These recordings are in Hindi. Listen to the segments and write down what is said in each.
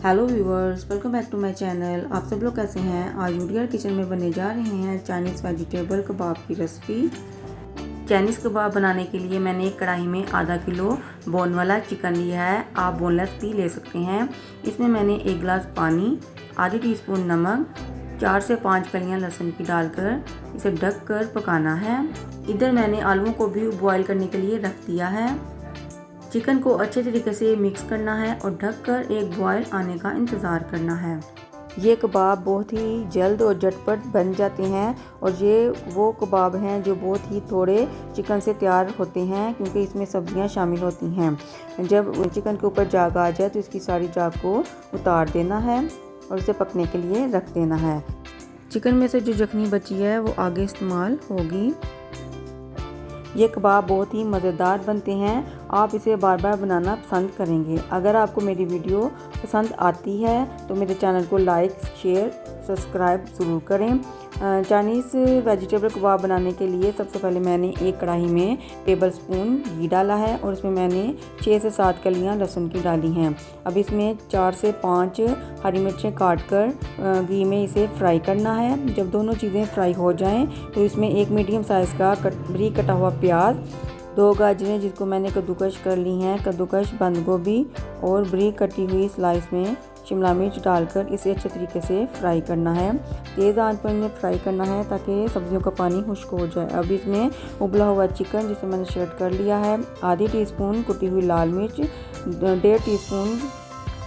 Hello viewers, welcome back to my channel. आप सब लोग कैसे हैं। आज यूडियर किचन में बनने जा रहे हैं चाइनीज़ वेजिटेबल कबाब की रेसिपी। चाइनीज़ कबाब बनाने के लिए मैंने एक कढ़ाई में आधा किलो बोन वाला चिकन लिया है। आप बोनलेस भी ले सकते हैं। इसमें मैंने 1 गिलास पानी, आधी टीस्पून नमक, 4 से 5 कलियां लहसुन की डालकर इसे ढक कर पकाना है। इधर मैंने आलूओं को भी बॉईल करने के लिए रख दिया है। चिकन को अच्छे तरीके से मिक्स करना है और ढककर एक बॉयल आने का इंतज़ार करना है। ये कबाब बहुत ही जल्द और झटपट बन जाते हैं और ये वो कबाब हैं जो बहुत ही थोड़े चिकन से तैयार होते हैं, क्योंकि इसमें सब्जियां शामिल होती हैं। जब चिकन के ऊपर झाग आ जाए तो इसकी सारी झाग को उतार देना है और इसे पकने के लिए रख देना है। चिकन में से जो जखनी बची है वो आगे इस्तेमाल होगी। ये कबाब बहुत ही मज़ेदार बनते हैं। आप इसे बार बार बनाना पसंद करेंगे। अगर आपको मेरी वीडियो पसंद आती है तो मेरे चैनल को लाइक, शेयर, सब्सक्राइब ज़रूर करें। चाइनीज़ वेजिटेबल कबाब बनाने के लिए सबसे पहले मैंने एक कढ़ाई में टेबलस्पून घी डाला है और इसमें मैंने 6 से 7 कलियां लहसुन की डाली हैं। अब इसमें 4 से 5 हरी मिर्चें काट कर घी में इसे फ्राई करना है। जब दोनों चीज़ें फ्राई हो जाएं तो इसमें एक मीडियम साइज़ का बारीक कटा हुआ प्याज, 2 गाजरें जिसको मैंने कद्दूकश कर ली हैं, कद्दूकश, बंद गोभी और बारीक कटी हुई स्लाइस में शिमला मिर्च डालकर इसे अच्छे तरीके से फ्राई करना है। तेज़ आंच पर इन्हें फ्राई करना है ताकि सब्जियों का पानी खुश्क हो जाए। अब इसमें उबला हुआ चिकन जिसे मैंने श्रेड कर लिया है, आधी टीस्पून कुटी हुई लाल मिर्च, 1.5 टीस्पून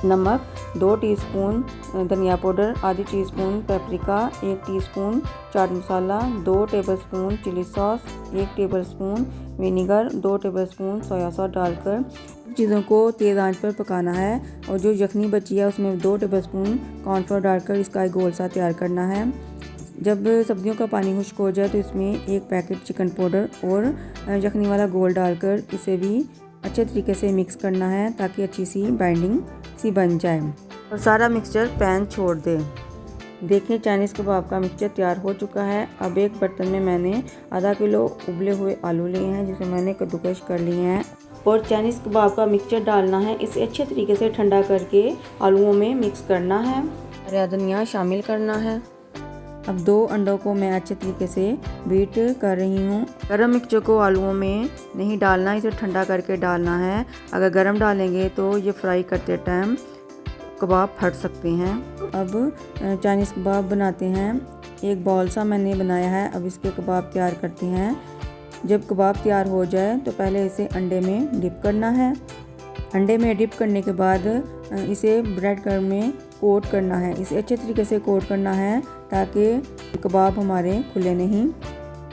नमक, 2 टीस्पून धनिया पाउडर, आधी teaspoon paprika, 1 teaspoon chaat masala, 2 tablespoon chilli sauce, 1 tablespoon vinegar, 2 tablespoon soya sauce डालकर चीज़ों को तेज़ आंच पर पकाना है। और जो यखनी बची है उसमें 2 टेबलस्पून कॉर्नफ्लोर डालकर इसका एक गोल सा तैयार करना है। जब सब्जियों का पानी खुश्क हो जाए तो इसमें 1 पैकेट चिकन पाउडर और यखनी वाला घोल डालकर इसे भी अच्छे तरीके से मिक्स करना है ताकि अच्छी सी बाइंडिंग सी बन जाए और सारा मिक्सचर पैन छोड़ दे। देखिए चाइनीज़ कबाब का मिक्सचर तैयार हो चुका है। अब एक बर्तन में मैंने आधा किलो उबले हुए आलू लिए हैं जिसे मैंने कद्दूकश कर लिए हैं और चाइनीज़ कबाब का मिक्सचर डालना है। इसे अच्छे तरीके से ठंडा करके आलूओं में मिक्स करना है। हरा धनिया शामिल करना है। अब 2 अंडों को मैं अच्छे तरीके से बीट कर रही हूँ। गरम मिक्सचर को आलूओं में नहीं डालना, इसे ठंडा करके डालना है। अगर गरम डालेंगे तो ये फ्राई करते टाइम कबाब फट सकते हैं। अब चाइनीज़ कबाब बनाते हैं। एक बॉल सा मैंने बनाया है। अब इसके कबाब तैयार करते हैं। जब कबाब तैयार हो जाए तो पहले इसे अंडे में डिप करना है। अंडे में डिप करने के बाद इसे ब्रेड क्रम्ब में कोट करना है। इसे अच्छे तरीके से कोट करना है ताकि कबाब हमारे खुले नहीं।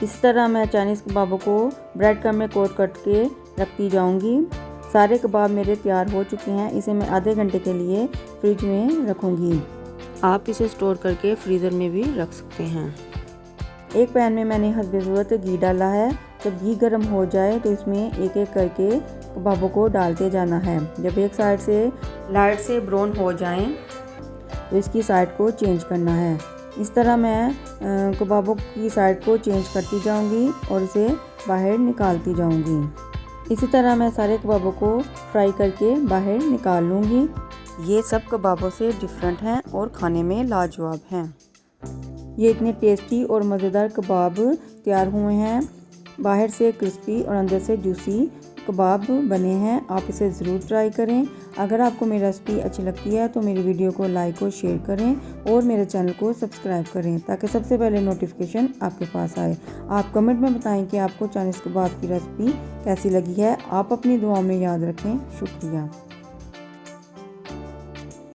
इस तरह मैं चाइनीज़ कबाबों को ब्रेड क्रम्ब में कोट करके रखती जाऊंगी। सारे कबाब मेरे तैयार हो चुके हैं। इसे मैं आधे घंटे के लिए फ्रिज में रखूंगी। आप इसे स्टोर करके फ्रीज़र में भी रख सकते हैं। एक पैन में मैंने हस्बे ज़रूरत घी डाला है। जब घी गर्म हो जाए तो इसमें एक एक करके कबाबों को डालते जाना है। जब एक साइड से लाइट से ब्राउन हो जाएं तो इसकी साइड को चेंज करना है। इस तरह मैं कबाबों की साइड को चेंज करती जाऊंगी और इसे बाहर निकालती जाऊंगी। इसी तरह मैं सारे कबाबों को फ्राई करके बाहर निकाल लूँगी। ये सब कबाबों से डिफरेंट हैं और खाने में लाजवाब हैं। ये इतने टेस्टी और मज़ेदार कबाब तैयार हुए हैं। बाहर से क्रिस्पी और अंदर से जूसी कबाब बने हैं। आप इसे ज़रूर ट्राई करें। अगर आपको मेरी रेसिपी अच्छी लगती है तो मेरी वीडियो को लाइक और शेयर करें और मेरे चैनल को सब्सक्राइब करें ताकि सबसे पहले नोटिफिकेशन आपके पास आए। आप कमेंट में बताएं कि आपको चाइनीज़ कबाब की रेसिपी कैसी लगी है। आप अपनी दुआओं में याद रखें। शुक्रिया।